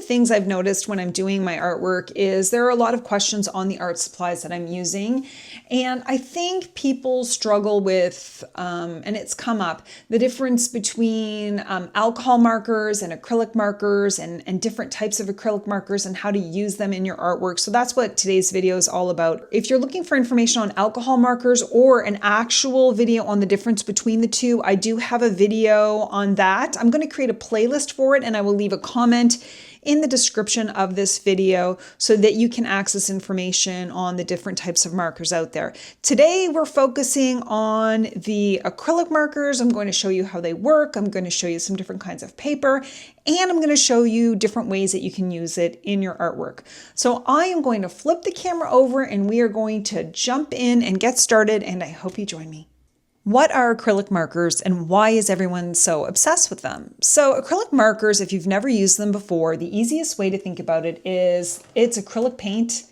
things I've noticed when I'm doing my artwork is there are a lot of questions on the art supplies that I'm using. And I think people struggle with, and it's come up, the difference between alcohol markers and acrylic markers and different types of acrylic markers and how to use them in your artwork. So that's what today's video is all about. If you're looking for information on alcohol markers or an actual video on the difference between the two, I do have a video on that. I'm going to create a playlist for it, and I will leave a comment in the description of this video so that you can access information on the different types of markers out there. Today, we're focusing on the acrylic markers. I'm going to show you how they work. I'm going to show you some different kinds of paper, and I'm going to show you different ways that you can use it in your artwork. So I am going to flip the camera over and we are going to jump in and get started, and I hope you join me. What are acrylic markers and why is everyone so obsessed with them? So acrylic markers, if you've never used them before, the easiest way to think about it is it's acrylic paint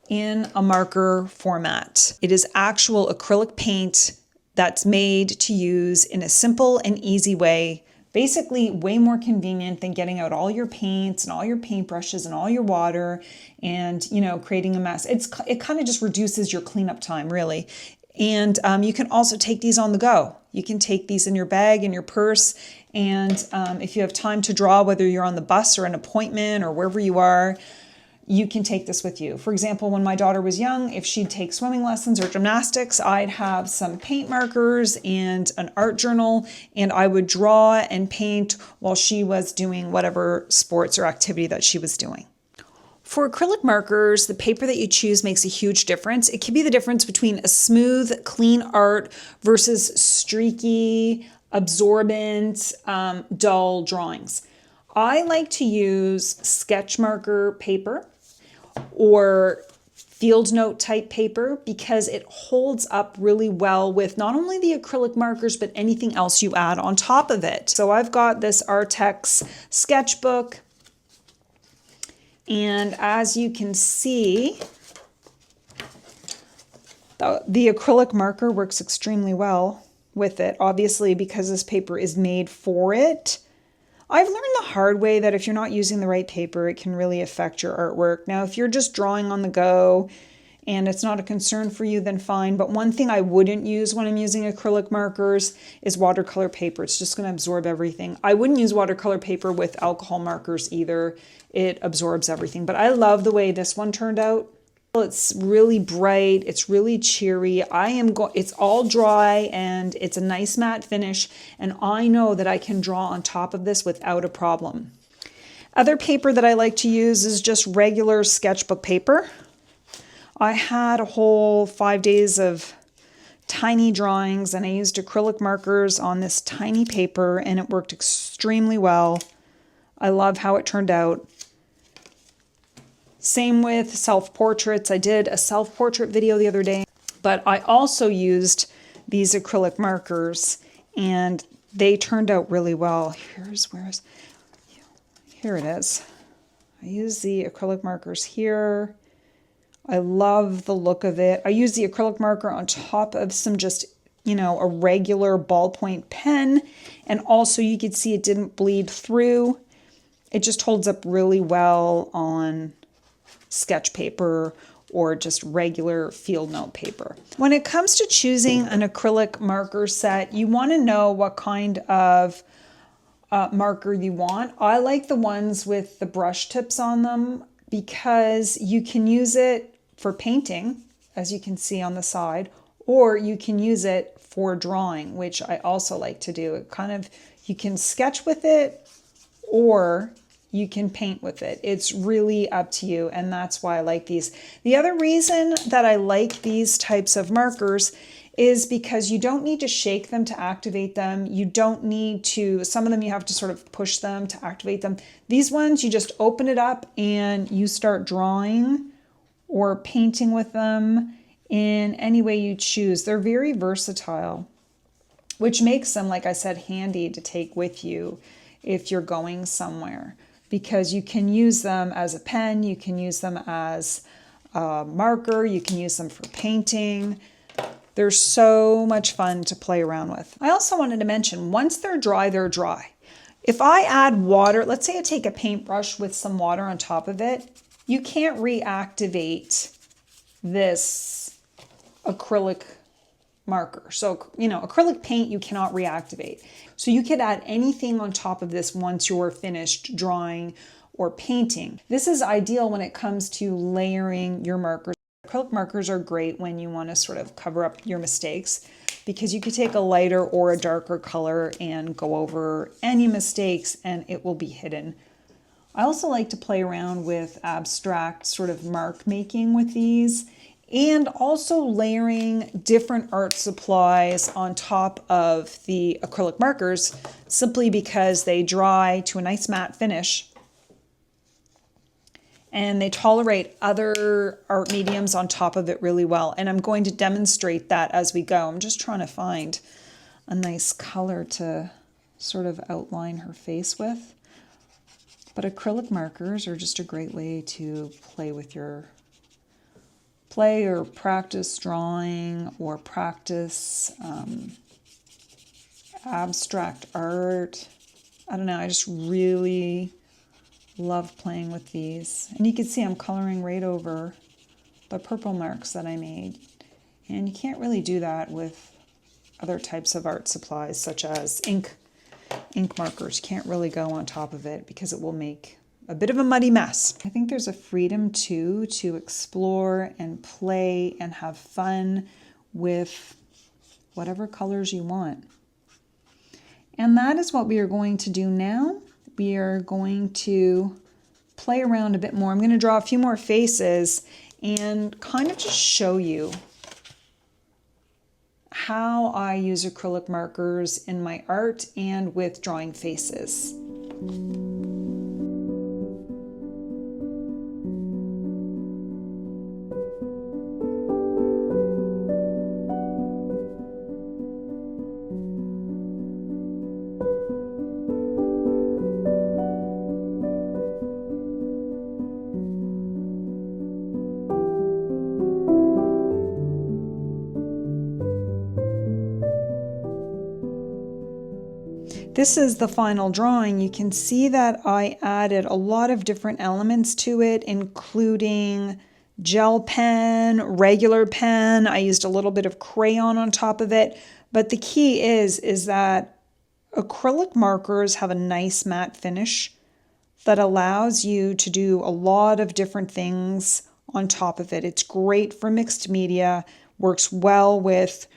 in a marker format. It is actual acrylic paint that's made to use in a simple and easy way. Basically way more convenient than getting out all your paints and all your paintbrushes and all your water and, you know, creating a mess. It kind of just reduces your cleanup time, really. And you can also take these on the go. You can take these in your bag, in your purse, and if you have time to draw, whether you're on the bus or an appointment or wherever you are, you can take this with you. For example, when my daughter was young, if she'd take swimming lessons or gymnastics, I'd have some paint markers and an art journal, and I would draw and paint while she was doing whatever sports or activity that she was doing. For acrylic markers, the paper that you choose makes a huge difference. It can be the difference between a smooth, clean art versus streaky, absorbent, dull drawings. I like to use sketch marker paper or field note type paper because it holds up really well with not only the acrylic markers, but anything else you add on top of it. So I've got this Arrtx sketchbook. And as you can see, the acrylic marker works extremely well with it, obviously because this paper is made for it. I've learned the hard way that if you're not using the right paper, it can really affect your artwork. Now, if you're just drawing on the go and it's not a concern for you, then fine. But one thing I wouldn't use when I'm using acrylic markers is watercolor paper. It's just going to absorb everything. I wouldn't use watercolor paper with alcohol markers either. It absorbs everything. But I love the way this one turned out. It's really bright. It's really cheery. It's all dry and it's a nice matte finish. And I know that I can draw on top of this without a problem. Other paper that I like to use is just regular sketchbook paper. I had a whole 5 days of tiny drawings and I used acrylic markers on this tiny paper and it worked extremely well. I love how it turned out. Same with self-portraits. I did a self-portrait video the other day, but I also used these acrylic markers and they turned out really well. Here it is. I use the acrylic markers here. I love the look of it. I use the acrylic marker on top of some just, you know, a regular ballpoint pen. And also you could see it didn't bleed through. It just holds up really well on sketch paper or just regular field note paper. When it comes to choosing an acrylic marker set, you want to know what kind of marker you want. I like the ones with the brush tips on them because you can use it for painting, as you can see on the side, or you can use it for drawing, which I also like to do. It kind of, you can sketch with it or you can paint with it. It's really up to you, and that's why I like these. The other reason that I like these types of markers is because you don't need to shake them to activate them. You don't need to, some of them you have to sort of push them to activate them. These ones, you just open it up and you start drawing or painting with them in any way you choose. They're very versatile, which makes them, like I said, handy to take with you if you're going somewhere, because you can use them as a pen, you can use them as a marker, you can use them for painting. They're so much fun to play around with. I also wanted to mention, once they're dry, they're dry. If I add water, let's say I take a paintbrush with some water on top of it, you can't reactivate this acrylic marker. So, you know, acrylic paint you cannot reactivate. So you could add anything on top of this once you're finished drawing or painting. This is ideal when it comes to layering your markers. Acrylic markers are great when you want to sort of cover up your mistakes, because you could take a lighter or a darker color and go over any mistakes and it will be hidden. I also like to play around with abstract sort of mark making with these, and also layering different art supplies on top of the acrylic markers, simply because they dry to a nice matte finish and they tolerate other art mediums on top of it really well. And I'm going to demonstrate that as we go. I'm just trying to find a nice color to sort of outline her face with. But acrylic markers are just a great way to play or practice drawing or practice abstract art. I don't know, I just really love playing with these. And you can see I'm coloring right over the purple marks that I made. And you can't really do that with other types of art supplies, such as ink markers. You can't really go on top of it because it will make a bit of a muddy mess. I think there's a freedom too to explore and play and have fun with whatever colors you want. And that is what we are going to do now. We are going to play around a bit more. I'm going to draw a few more faces and kind of just show you how I use acrylic markers in my art and with drawing faces. This is the final drawing. You can see that I added a lot of different elements to it, including gel pen, regular pen. I used a little bit of crayon on top of it. But the key is that acrylic markers have a nice matte finish that allows you to do a lot of different things on top of it. It's great for mixed media, works well with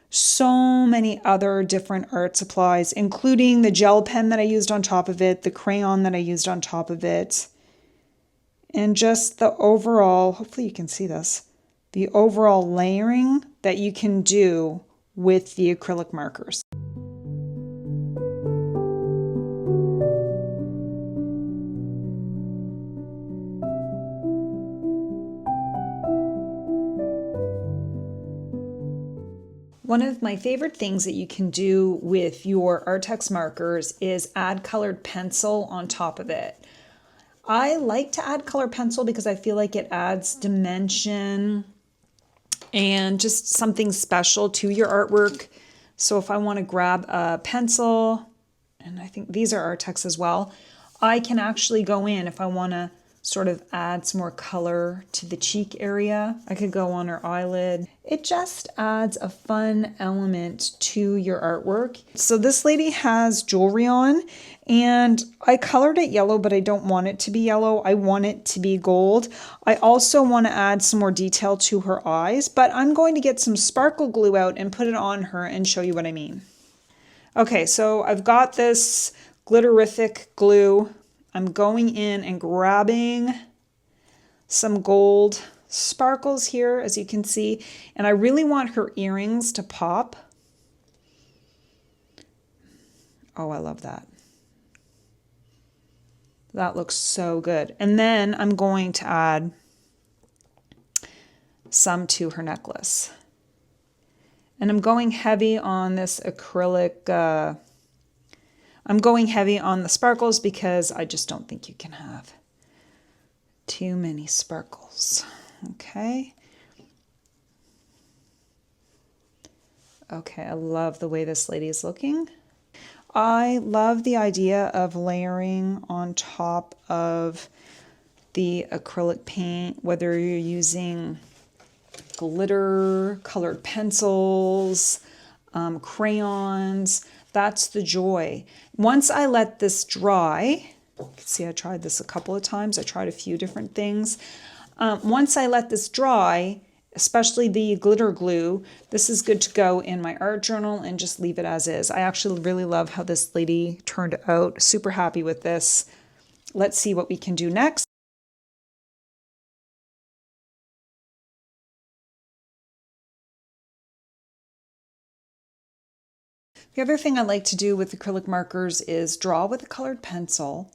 so many other different art supplies, including the gel pen that I used on top of it, the crayon that I used on top of it, and just the overall, hopefully you can see this, the overall layering that you can do with the acrylic markers. One of my favorite things that you can do with your Arrtx markers is add colored pencil on top of it. I like to add colored pencil because I feel like it adds dimension and just something special to your artwork. So if I want to grab a pencil, and I think these are Arrtx as well, I can actually go in if I want to sort of add some more color to the cheek area. I could go on her eyelid. It just adds a fun element to your artwork. So this lady has jewelry on, and I colored it yellow, but I don't want it to be yellow. I want it to be gold. I also want to add some more detail to her eyes, but I'm going to get some sparkle glue out and put it on her and show you what I mean. Okay, so I've got this glitterific glue. I'm going in and grabbing some gold sparkles here, as you can see, and I really want her earrings to pop. Oh, I love that. That looks so good. And then I'm going to add some to her necklace. And I'm going heavy on this acrylic, I'm going heavy on the sparkles because I just don't think you can have too many sparkles. Okay. Okay, I love the way this lady is looking. I love the idea of layering on top of the acrylic paint, whether you're using glitter, colored pencils, crayons. That's the joy. Once I let this dry, you can see I tried this a couple of times. I tried a few different things. Once I let this dry, especially the glitter glue, this is good to go in my art journal and just leave it as is. I actually really love how this lady turned out. Super happy with this. Let's see what we can do next. The other thing I like to do with acrylic markers is draw with a colored pencil.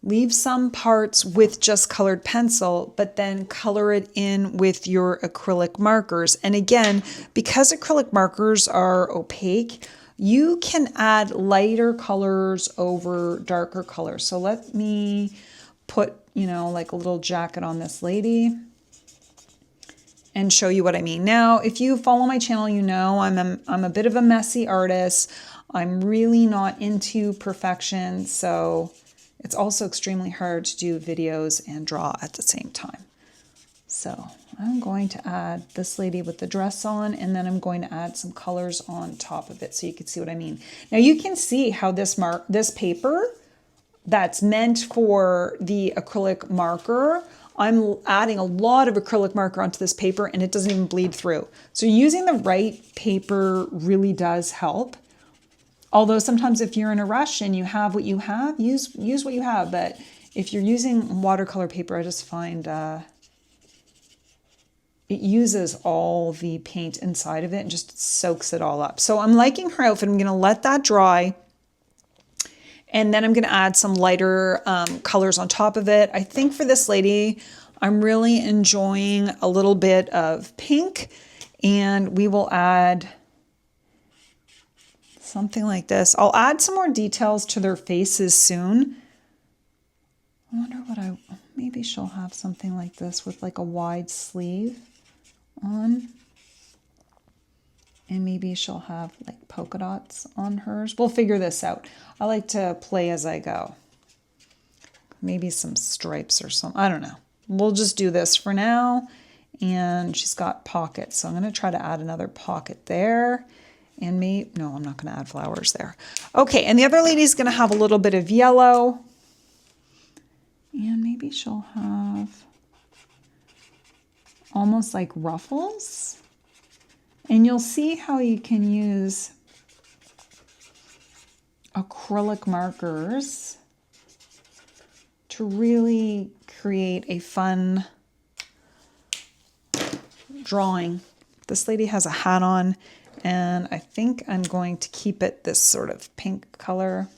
Leave some parts with just colored pencil, but then color it in with your acrylic markers. And again, because acrylic markers are opaque, you can add lighter colors over darker colors. So let me put, like a little jacket on this lady and show you what I mean. Now, if you follow my channel, you know I'm a bit of a messy artist. I'm really not into perfection, so it's also extremely hard to do videos and draw at the same time. So I'm going to add this lady with the dress on, and then I'm going to add some colors on top of it so you can see what I mean. Now you can see how this paper that's meant for the acrylic marker, I'm adding a lot of acrylic marker onto this paper and it doesn't even bleed through. So using the right paper really does help. Although sometimes if you're in a rush and you have what you have, use what you have. But if you're using watercolor paper, I just find it uses all the paint inside of it and just soaks it all up. So I'm liking her outfit. I'm going to let that dry. And then I'm going to add some lighter colors on top of it. I think for this lady, I'm really enjoying a little bit of pink. And we will add something like this. I'll add some more details to their faces soon. I wonder maybe she'll have something like this with like a wide sleeve on. And maybe she'll have like polka dots on hers. We'll figure this out. I like to play as I go. Maybe some stripes or something. I don't know. We'll just do this for now. And she's got pockets. So I'm going to try to add another pocket there. And no, I'm not going to add flowers there. Okay, and the other lady's going to have a little bit of yellow. And maybe she'll have almost like ruffles. And you'll see how you can use acrylic markers to really create a fun drawing. This lady has a hat on, and I think I'm going to keep it this sort of pink color,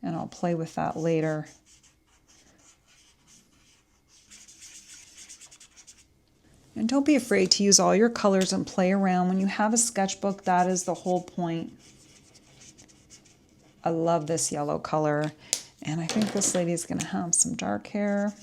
and I'll play with that later. And don't be afraid to use all your colors and play around. When you have a sketchbook, that is the whole point. I love this yellow color. And I think this lady is going to have some dark hair.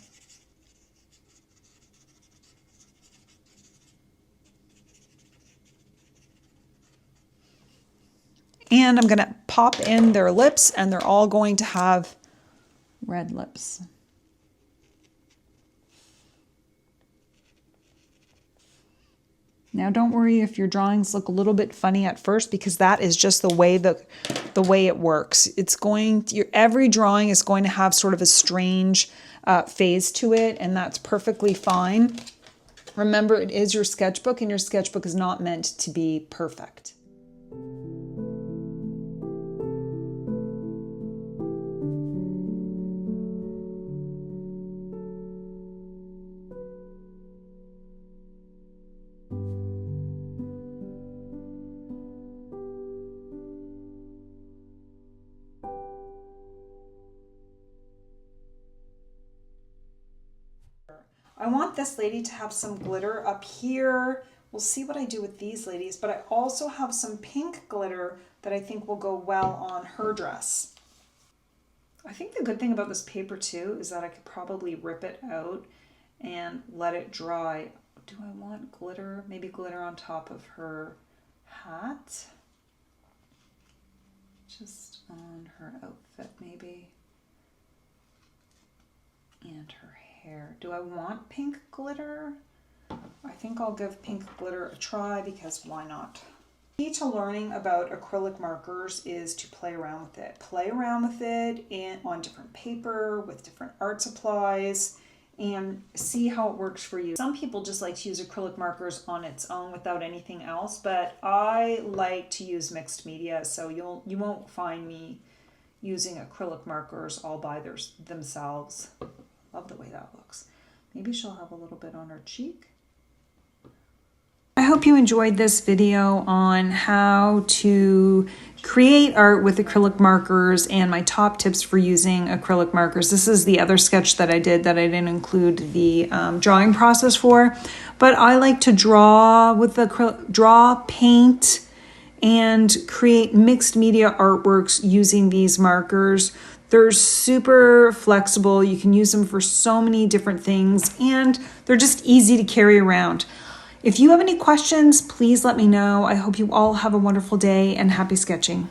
And I'm going to pop in their lips, and they're all going to have red lips. Now don't worry if your drawings look a little bit funny at first, because that is just the way it works. It's every drawing is going to have sort of a strange phase to it, and that's perfectly fine. Remember, it is your sketchbook, and your sketchbook is not meant to be perfect. I want this lady to have some glitter up here. We'll see what I do with these ladies, but I also have some pink glitter that I think will go well on her dress. I think the good thing about this paper too is that I could probably rip it out and let it dry. Do I want glitter? Maybe glitter on top of her hat? just on her outfit maybe. And her hair. Do I want pink glitter? I think I'll give pink glitter a try because why not? The key to learning about acrylic markers is to play around with it. Play around with it on different paper, with different art supplies, and see how it works for you. Some people just like to use acrylic markers on its own without anything else, but I like to use mixed media, so you won't find me using acrylic markers all by themselves. Love the way that looks. Maybe she'll have a little bit on her cheek. I hope you enjoyed this video on how to create art with acrylic markers and my top tips for using acrylic markers. This is the other sketch that I did that I didn't include the drawing process for, but I like to draw with the paint, and create mixed media artworks using these markers. They're super flexible. You can use them for so many different things, and they're just easy to carry around. If you have any questions, please let me know. I hope you all have a wonderful day and happy sketching.